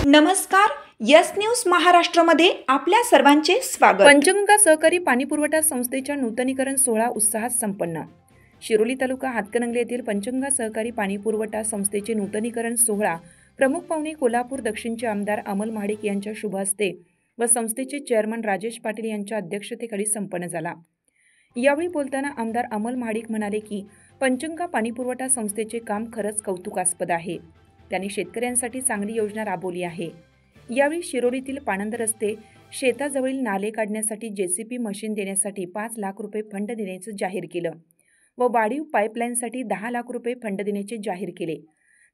नमस्कार, yes news महाराष्ट्रामध्ये आपल्या सर्वांचे स्वागत। पंचगंगा सहकारी पाणीपुरवठा संस्थेच्या नूतनीकरण सोहळा उत्साहात संपन्न। शिरोली तालुका हातकणंगले येथील पंचगंगा सहकारी पाणीपुरवठा संस्थेचे नूतनीकरण सोहळा प्रमुख पाहुणे कोल्हापूर दक्षिणचे आमदार अमल महाडिक यांच्या शुभ हस्ते व संस्थेचे चेअरमन राजेश पाटील यांच्या अध्यक्षतेखाली संपन्न झाला। यावेळी बोलताना आमदार अमल महाडिक म्हणाले की पंचगंगा पाणीपुरवठा संस्थेचे काम खरंच कौतुकास्पद आहे। त्यांनी शेतकऱ्यांसाठी चांगली योजना राबवली आहे। यावेळी शिरोलीतील पाणंद रस्ते शेताजवळील नाले काढण्यासाठी जेसीबी मशीन देण्यासाठी 5 लाख रुपये फंड देण्याचे जाहीर केलं व वाढीव पाईपलाईनसाठी 10 लाख रुपये फंड देण्याचे जाहीर केले।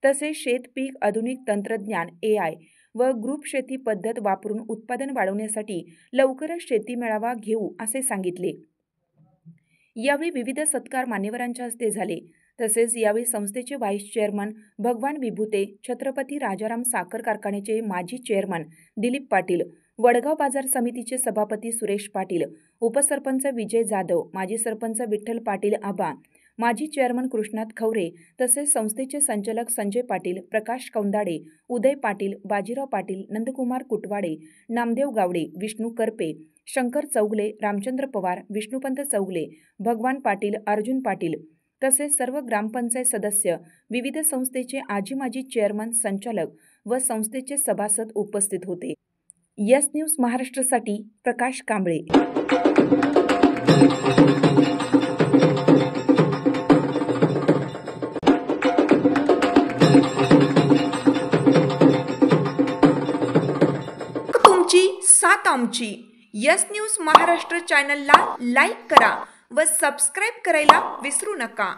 तसेच शेतपीक आधुनिक तंत्रज्ञान AI व ग्रुप शेती पद्धत वापरून उत्पादन वाढवण्यासाठी लवकरच शेती मेळावा घेऊ असे सांगितले। यावेळी विविध सत्कार मान्यवरांच्या हस्ते झाले। तसेच यावेळी संस्थेचे व्हाईस चेअरमन भगवान विभूते, छत्रपती राजाराम साखर कारखान्याचे माजी चेअरमन दिलीप पाटील, वडगाव बाजार समितीचे सभापती सुरेश पाटील, उपसरपंच विजय जाधव, माजी सरपंच विठ्ठल पाटील आबा, माजी चेअरमन कृष्णात खवरे, तसेच संस्थेचे संचालक संजय पाटील, प्रकाश कौंदाडे, उदय पाटील, बाजीराव पाटील, नंदकुमार कुटवाडे, नामदेव गावडे, विष्णू करपे, शंकर चौगले, रामचंद्र पवार, विष्णुपंत चौगले, भगवान पाटील, अर्जुन पाटील तसेच सर्व ग्रामपंचायत सदस्य, विविध संस्थेचे आजी माजी चेअरमन, संचालक व संस्थेचे सभासद उपस्थित होते। यस न्यूज महाराष्ट्रासाठी प्रकाश कांबळे। तुमची साथ आमची। यस न्यूज महाराष्ट्र चॅनलला लाईक करा व सबस्क्राईब करायला विसरू नका।